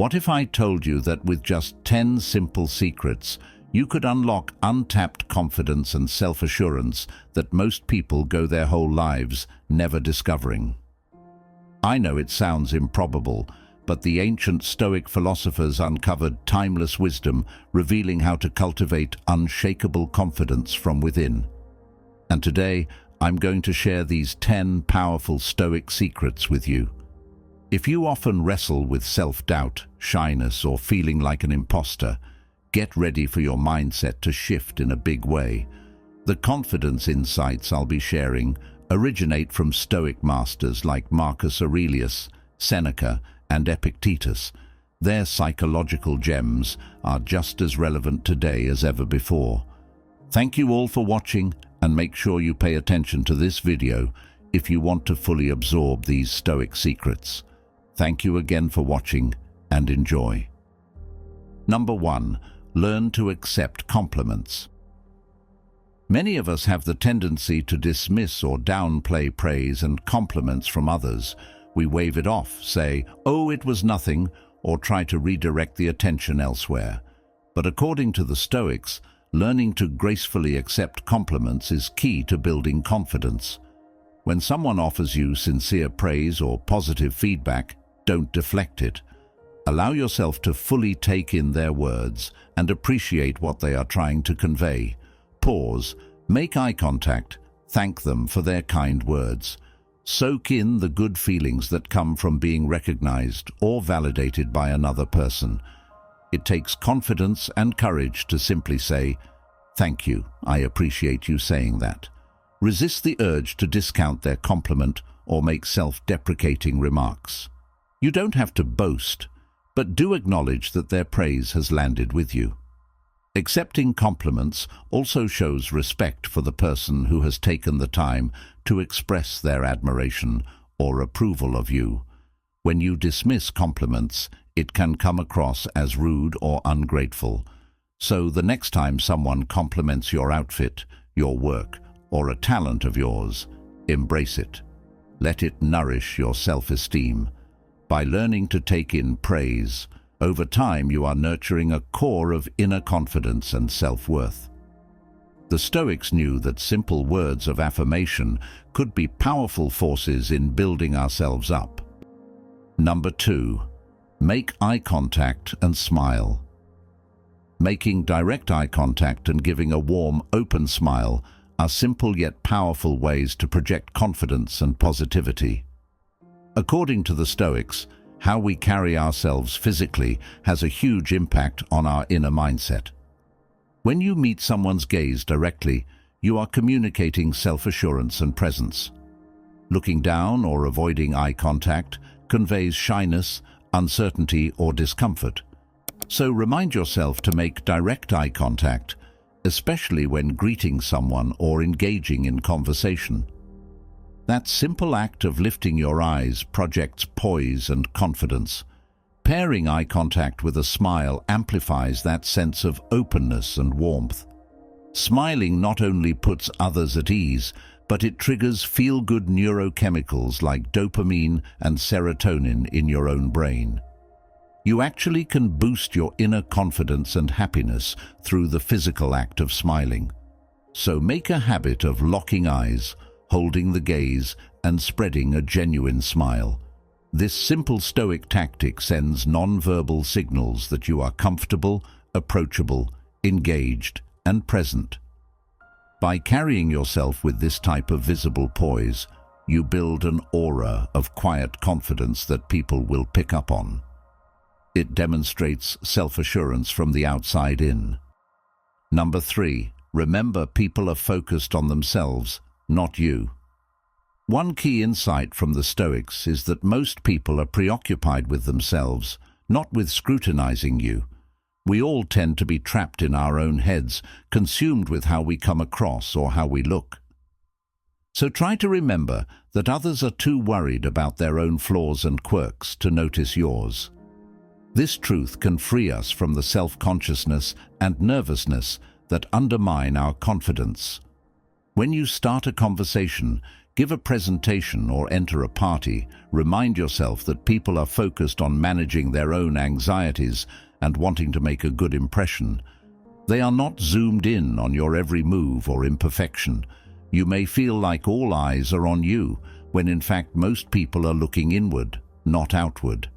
What if I told you that with just 10 simple secrets, you could unlock untapped confidence and self-assurance that most people go their whole lives never discovering? I know it sounds improbable, but the ancient Stoic philosophers uncovered timeless wisdom, revealing how to cultivate unshakable confidence from within. And today, I'm going to share these 10 powerful Stoic secrets with you. If you often wrestle with self-doubt, shyness, or feeling like an imposter, get ready for your mindset to shift in a big way. The confidence insights I'll be sharing originate from Stoic masters like Marcus Aurelius, Seneca, and Epictetus. Their psychological gems are just as relevant today as ever before. Thank you all for watching, and make sure you pay attention to this video if you want to fully absorb these Stoic secrets. Thank you again for watching, and enjoy. Number 1. Learn to accept compliments. Many of us have the tendency to dismiss or downplay praise and compliments from others. We wave it off, say, "Oh, it was nothing," or try to redirect the attention elsewhere. But according to the Stoics, learning to gracefully accept compliments is key to building confidence. When someone offers you sincere praise or positive feedback, don't deflect it. Allow yourself to fully take in their words and appreciate what they are trying to convey. Pause, make eye contact, thank them for their kind words. Soak in the good feelings that come from being recognized or validated by another person. It takes confidence and courage to simply say, "Thank you, I appreciate you saying that." Resist the urge to discount their compliment or make self-deprecating remarks. You don't have to boast, but do acknowledge that their praise has landed with you. Accepting compliments also shows respect for the person who has taken the time to express their admiration or approval of you. When you dismiss compliments, it can come across as rude or ungrateful. So the next time someone compliments your outfit, your work, or a talent of yours, embrace it. Let it nourish your self-esteem. By learning to take in praise, over time you are nurturing a core of inner confidence and self-worth. The Stoics knew that simple words of affirmation could be powerful forces in building ourselves up. Number 2. Make eye contact and smile. Making direct eye contact and giving a warm, open smile are simple yet powerful ways to project confidence and positivity. According to the Stoics, how we carry ourselves physically has a huge impact on our inner mindset. When you meet someone's gaze directly, you are communicating self-assurance and presence. Looking down or avoiding eye contact conveys shyness, uncertainty, or discomfort. So remind yourself to make direct eye contact, especially when greeting someone or engaging in conversation. That simple act of lifting your eyes projects poise and confidence. Pairing eye contact with a smile amplifies that sense of openness and warmth. Smiling not only puts others at ease, but it triggers feel-good neurochemicals like dopamine and serotonin in your own brain. You actually can boost your inner confidence and happiness through the physical act of smiling. So make a habit of locking eyes, holding the gaze, and spreading a genuine smile. This simple Stoic tactic sends non-verbal signals that you are comfortable, approachable, engaged, and present. By carrying yourself with this type of visible poise, you build an aura of quiet confidence that people will pick up on. It demonstrates self-assurance from the outside in. Number 3. Remember, people are focused on themselves, not you. One key insight from the Stoics is that most people are preoccupied with themselves, not with scrutinizing you. We all tend to be trapped in our own heads, consumed with how we come across or how we look. So try to remember that others are too worried about their own flaws and quirks to notice yours. This truth can free us from the self-consciousness and nervousness that undermine our confidence. When you start a conversation, Give a presentation or enter a party, remind yourself that people are focused on managing their own anxieties and wanting to make a good impression. They are not zoomed in on your every move or imperfection. You may feel like all eyes are on you, when in fact most people are looking inward, not outward.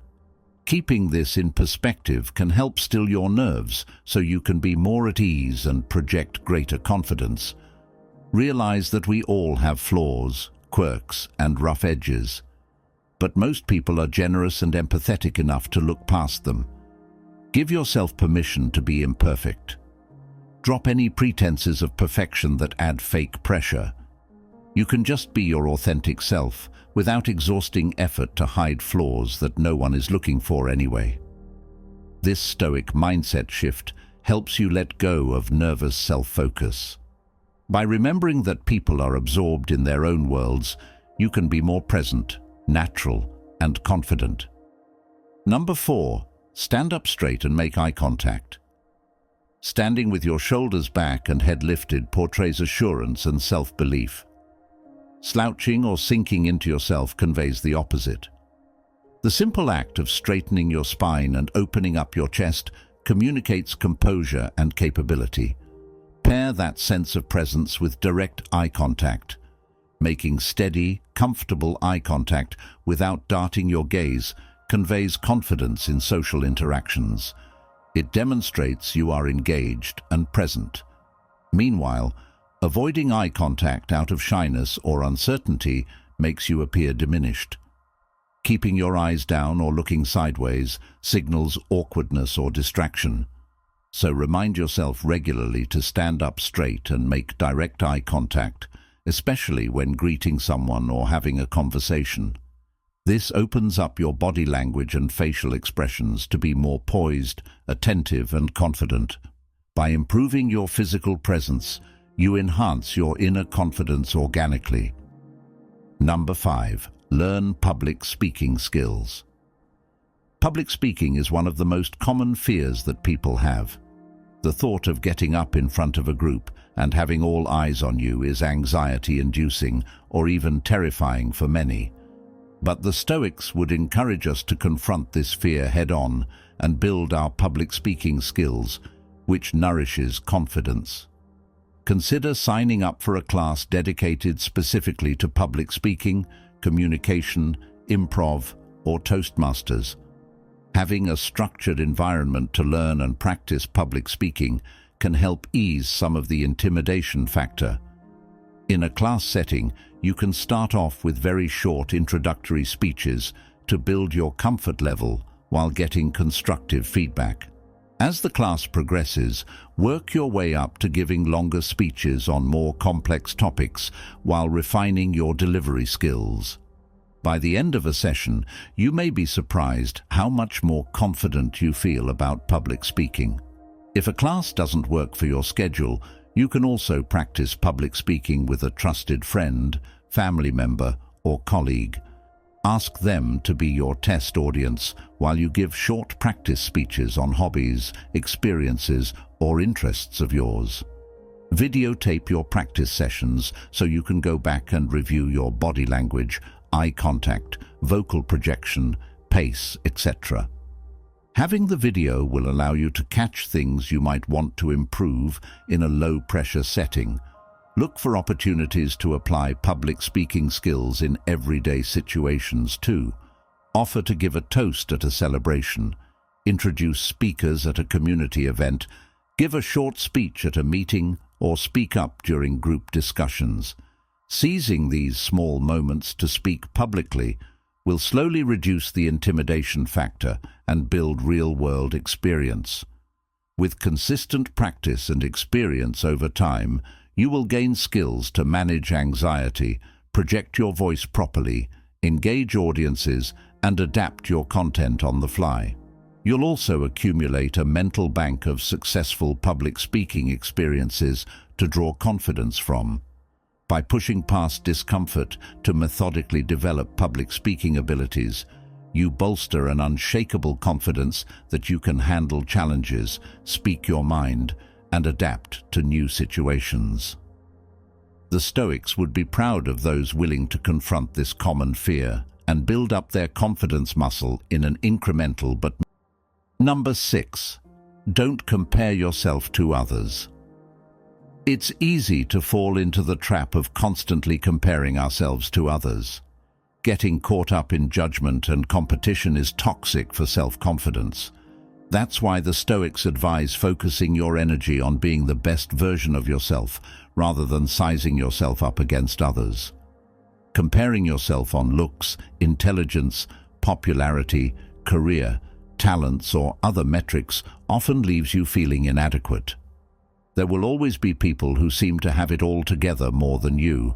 Keeping this in perspective can help still your nerves so you can be more at ease and project greater confidence. Realize that we all have flaws, quirks, and rough edges. But most people are generous and empathetic enough to look past them. Give yourself permission to be imperfect. Drop any pretenses of perfection that add fake pressure. You can just be your authentic self, without exhausting effort to hide flaws that no one is looking for anyway. This stoic mindset shift helps you let go of nervous self-focus. By remembering that people are absorbed in their own worlds, you can be more present, natural, and confident. Number 4, stand up straight and make eye contact. Standing with your shoulders back and head lifted portrays assurance and self-belief. Slouching or sinking into yourself conveys the opposite. The simple act of straightening your spine and opening up your chest communicates composure and capability. Pair that sense of presence with direct eye contact. Making steady, comfortable eye contact without darting your gaze conveys confidence in social interactions. It demonstrates you are engaged and present. Meanwhile, avoiding eye contact out of shyness or uncertainty makes you appear diminished. Keeping your eyes down or looking sideways signals awkwardness or distraction. So remind yourself regularly to stand up straight and make direct eye contact, especially when greeting someone or having a conversation. This opens up your body language and facial expressions to be more poised, attentive, and confident. By improving your physical presence, you enhance your inner confidence organically. Number 5, learn public speaking skills. Public speaking is one of the most common fears that people have. The thought of getting up in front of a group and having all eyes on you is anxiety-inducing or even terrifying for many. But the Stoics would encourage us to confront this fear head-on and build our public speaking skills, which nourishes confidence. Consider signing up for a class dedicated specifically to public speaking, communication, improv, or Toastmasters. Having a structured environment to learn and practice public speaking can help ease some of the intimidation factor. In a class setting, you can start off with very short introductory speeches to build your comfort level while getting constructive feedback. As the class progresses, work your way up to giving longer speeches on more complex topics while refining your delivery skills. By the end of a session, you may be surprised how much more confident you feel about public speaking. If a class doesn't work for your schedule, you can also practice public speaking with a trusted friend, family member, or colleague. Ask them to be your test audience while you give short practice speeches on hobbies, experiences, or interests of yours. Videotape your practice sessions so you can go back and review your body language, eye contact, vocal projection, pace, etc. Having the video will allow you to catch things you might want to improve in a low-pressure setting. Look for opportunities to apply public speaking skills in everyday situations too. Offer to give a toast at a celebration. Introduce speakers at a community event. Give a short speech at a meeting or speak up during group discussions. Seizing these small moments to speak publicly will slowly reduce the intimidation factor and build real-world experience. With consistent practice and experience over time, you will gain skills to manage anxiety, project your voice properly, engage audiences, and adapt your content on the fly. You'll also accumulate a mental bank of successful public speaking experiences to draw confidence from. By pushing past discomfort to methodically develop public speaking abilities, you bolster an unshakable confidence that you can handle challenges, speak your mind, and adapt to new situations. The Stoics would be proud of those willing to confront this common fear and build up their confidence muscle in an incremental but... Number 6. Don't compare yourself to others. It's easy to fall into the trap of constantly comparing ourselves to others. Getting caught up in judgment and competition is toxic for self-confidence. That's why the Stoics advise focusing your energy on being the best version of yourself rather than sizing yourself up against others. Comparing yourself on looks, intelligence, popularity, career, talents, or other metrics often leaves you feeling inadequate. There will always be people who seem to have it all together more than you,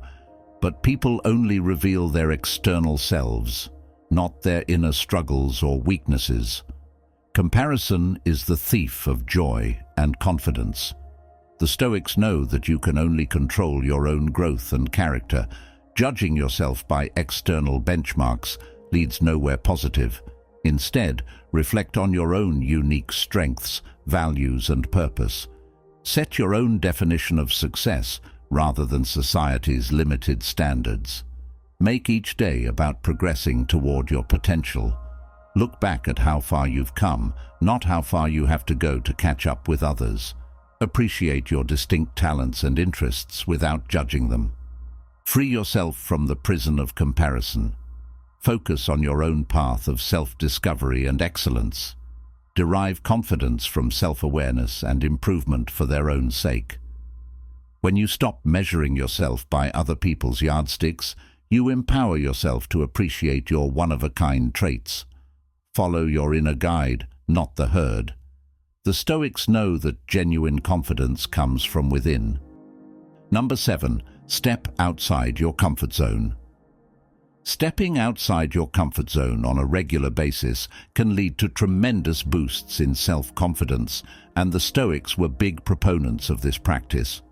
but people only reveal their external selves, not their inner struggles or weaknesses. Comparison is the thief of joy and confidence. The Stoics know that you can only control your own growth and character. Judging yourself by external benchmarks leads nowhere positive. Instead, reflect on your own unique strengths, values, and purpose. Set your own definition of success rather than society's limited standards. Make each day about progressing toward your potential. Look back at how far you've come, not how far you have to go to catch up with others. Appreciate your distinct talents and interests without judging them. Free yourself from the prison of comparison. Focus on your own path of self-discovery and excellence. Derive confidence from self-awareness and improvement for their own sake. When you stop measuring yourself by other people's yardsticks, you empower yourself to appreciate your one-of-a-kind traits. Follow your inner guide, not the herd. The Stoics know that genuine confidence comes from within. Number 7. Step outside your comfort zone. Stepping outside your comfort zone on a regular basis can lead to tremendous boosts in self-confidence, and the Stoics were big proponents of this practice.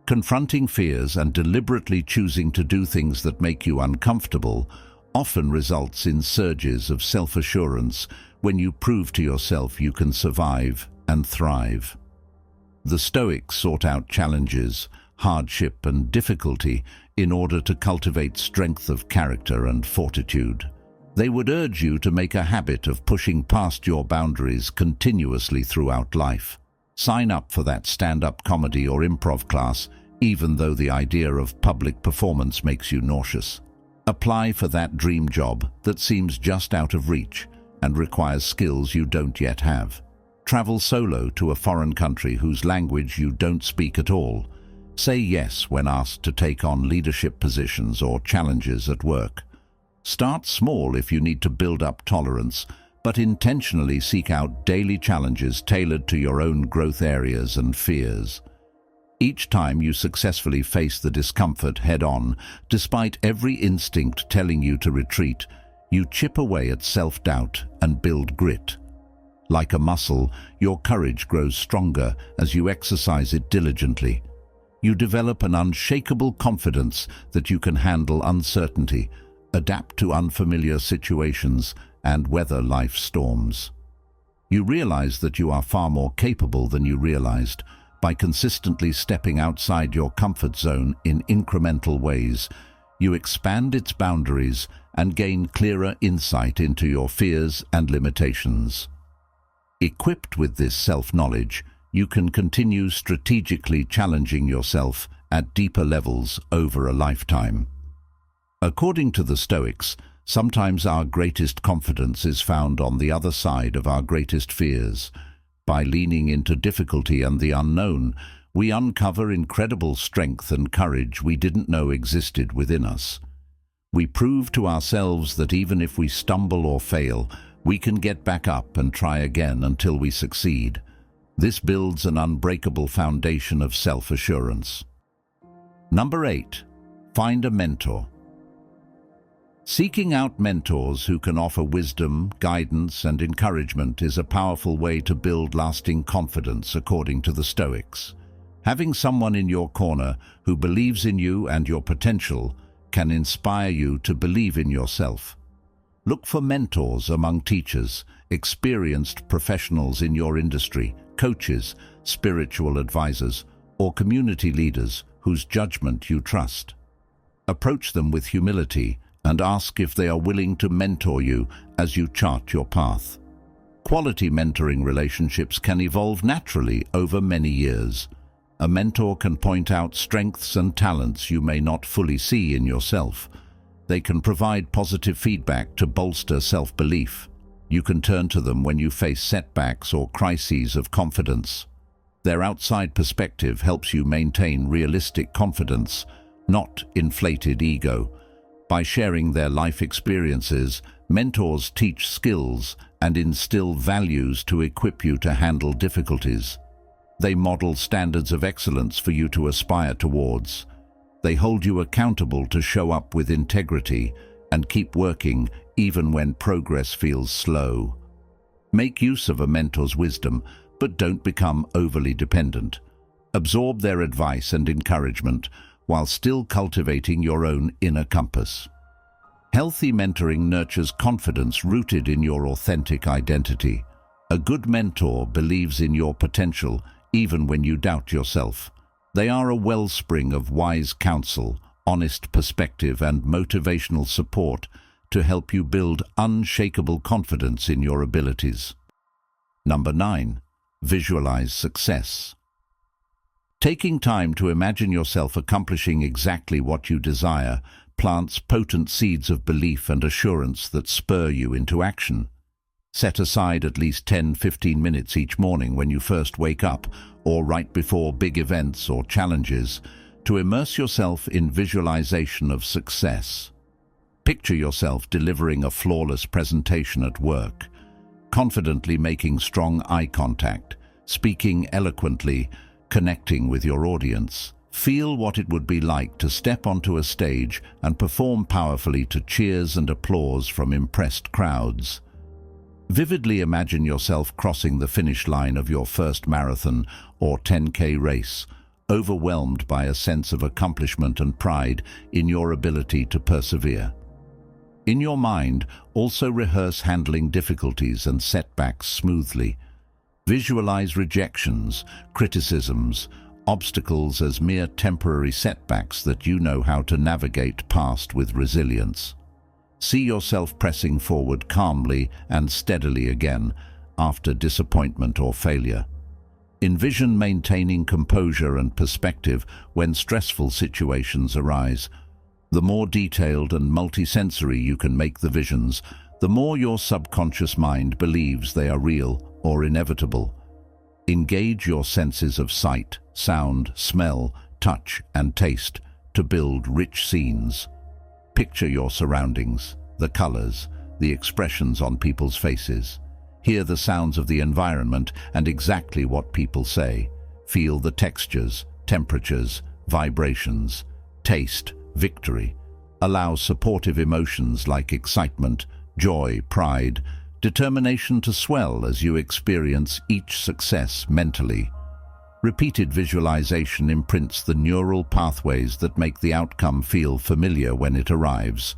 Confronting fears and deliberately choosing to do things that make you uncomfortable often results in surges of self-assurance when you prove to yourself you can survive and thrive. The Stoics sought out challenges, hardship, and difficulty in order to cultivate strength of character and fortitude. They would urge you to make a habit of pushing past your boundaries continuously throughout life. Sign up for that stand-up comedy or improv class, even though the idea of public performance makes you nauseous. Apply for that dream job that seems just out of reach and requires skills you don't yet have. Travel solo to a foreign country whose language you don't speak at all. Say yes when asked to take on leadership positions or challenges at work. Start small if you need to build up tolerance, but intentionally seek out daily challenges tailored to your own growth areas and fears. Each time you successfully face the discomfort head-on, despite every instinct telling you to retreat, you chip away at self-doubt and build grit. Like a muscle, your courage grows stronger as you exercise it diligently. You develop an unshakable confidence that you can handle uncertainty, adapt to unfamiliar situations, and weather life's storms. You realize that you are far more capable than you realized. By consistently stepping outside your comfort zone in incremental ways, you expand its boundaries and gain clearer insight into your fears and limitations. Equipped with this self-knowledge, you can continue strategically challenging yourself at deeper levels over a lifetime. According to the Stoics, sometimes our greatest confidence is found on the other side of our greatest fears. By leaning into difficulty and the unknown, we uncover incredible strength and courage we didn't know existed within us. We prove to ourselves that even if we stumble or fail, we can get back up and try again until we succeed. This builds an unbreakable foundation of self-assurance. Number 8. Find a mentor. Seeking out mentors who can offer wisdom, guidance, and encouragement is a powerful way to build lasting confidence, according to the Stoics. Having someone in your corner who believes in you and your potential can inspire you to believe in yourself. Look for mentors among teachers, experienced professionals in your industry, coaches, spiritual advisors, or community leaders whose judgment you trust. Approach them with humility and ask if they are willing to mentor you as you chart your path. Quality mentoring relationships can evolve naturally over many years. A mentor can point out strengths and talents you may not fully see in yourself. They can provide positive feedback to bolster self-belief. You can turn to them when you face setbacks or crises of confidence. Their outside perspective helps you maintain realistic confidence, not inflated ego. By sharing their life experiences, mentors teach skills and instill values to equip you to handle difficulties. They model standards of excellence for you to aspire towards. They hold you accountable to show up with integrity and keep working even when progress feels slow. Make use of a mentor's wisdom, but don't become overly dependent. Absorb their advice and encouragement while still cultivating your own inner compass. Healthy mentoring nurtures confidence rooted in your authentic identity. A good mentor believes in your potential even when you doubt yourself. They are a wellspring of wise counsel, honest perspective, and motivational support to help you build unshakable confidence in your abilities. Number 9. Visualize success. Taking time to imagine yourself accomplishing exactly what you desire plants potent seeds of belief and assurance that spur you into action. Set aside at least 10-15 minutes each morning when you first wake up or right before big events or challenges to immerse yourself in visualization of success. Picture yourself delivering a flawless presentation at work, confidently making strong eye contact, speaking eloquently, connecting with your audience. Feel what it would be like to step onto a stage and perform powerfully to cheers and applause from impressed crowds. Vividly imagine yourself crossing the finish line of your first marathon or 10K race, overwhelmed by a sense of accomplishment and pride in your ability to persevere. In your mind, also rehearse handling difficulties and setbacks smoothly. Visualize rejections, criticisms, obstacles as mere temporary setbacks that you know how to navigate past with resilience. See yourself pressing forward calmly and steadily again after disappointment or failure. Envision maintaining composure and perspective when stressful situations arise. The more detailed and multisensory you can make the visions, the more your subconscious mind believes they are real or inevitable. Engage your senses of sight, sound, smell, touch, and taste to build rich scenes. Picture your surroundings, the colors, the expressions on people's faces. Hear the sounds of the environment and exactly what people say. Feel the textures, temperatures, vibrations. Taste victory. Allow supportive emotions like excitement, joy, pride, determination to swell as you experience each success mentally. Repeated visualization imprints the neural pathways that make the outcome feel familiar when it arrives.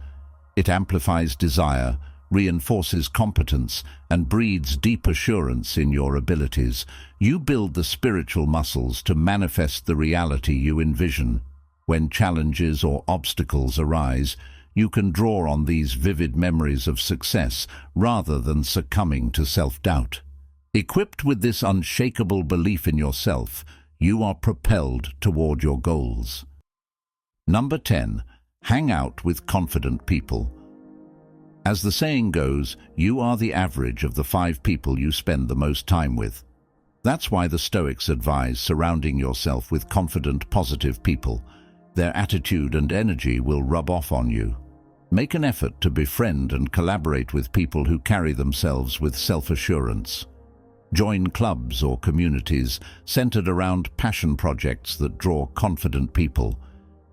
It amplifies desire, reinforces competence, and breeds deep assurance in your abilities. You build the spiritual muscles to manifest the reality you envision. When challenges or obstacles arise, you can draw on these vivid memories of success rather than succumbing to self-doubt. Equipped with this unshakable belief in yourself, you are propelled toward your goals. Number 10. Hang out with confident people. As the saying goes, you are the average of the 5 people you spend the most time with. That's why the Stoics advise surrounding yourself with confident, positive people. Their attitude and energy will rub off on you. Make an effort to befriend and collaborate with people who carry themselves with self-assurance. Join clubs or communities centered around passion projects that draw confident people.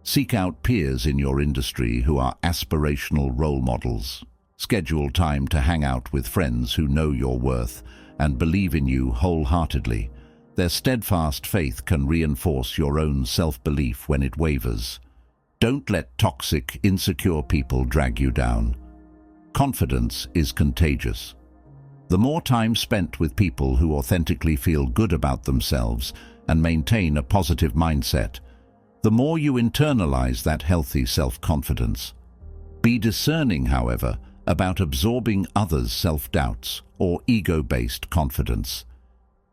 Seek out peers in your industry who are aspirational role models. Schedule time to hang out with friends who know your worth and believe in you wholeheartedly. Their steadfast faith can reinforce your own self-belief when it wavers. Don't let toxic, insecure people drag you down. Confidence is contagious. The more time spent with people who authentically feel good about themselves and maintain a positive mindset, the more you internalize that healthy self-confidence. Be discerning, however, about absorbing others' self-doubts or ego-based confidence.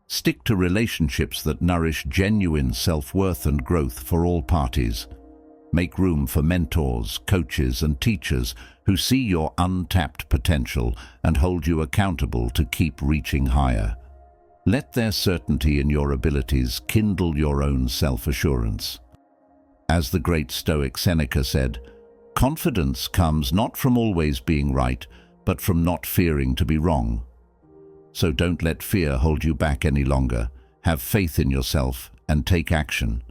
Stick to relationships that nourish genuine self-worth and growth for all parties. Make room for mentors, coaches, and teachers who see your untapped potential and hold you accountable to keep reaching higher. Let their certainty in your abilities kindle your own self-assurance. As the great Stoic Seneca said, confidence comes not from always being right, but from not fearing to be wrong. So don't let fear hold you back any longer. Have faith in yourself and take action.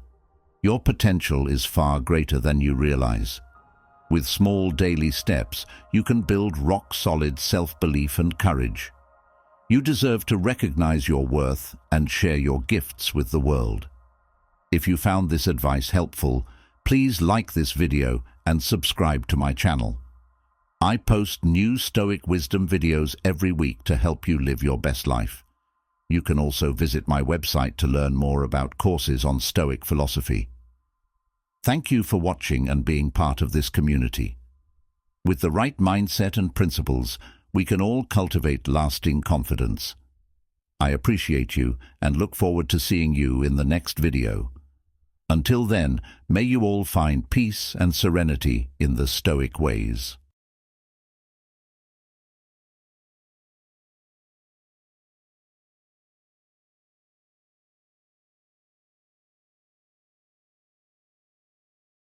Your potential is far greater than you realize. With small daily steps, you can build rock-solid self-belief and courage. You deserve to recognize your worth and share your gifts with the world. If you found this advice helpful, please like this video and subscribe to my channel. I post new Stoic Wisdom videos every week to help you live your best life. You can also visit my website to learn more about courses on Stoic philosophy. Thank you for watching and being part of this community. With the right mindset and principles, we can all cultivate lasting confidence. I appreciate you and look forward to seeing you in the next video. Until then, may you all find peace and serenity in the Stoic ways.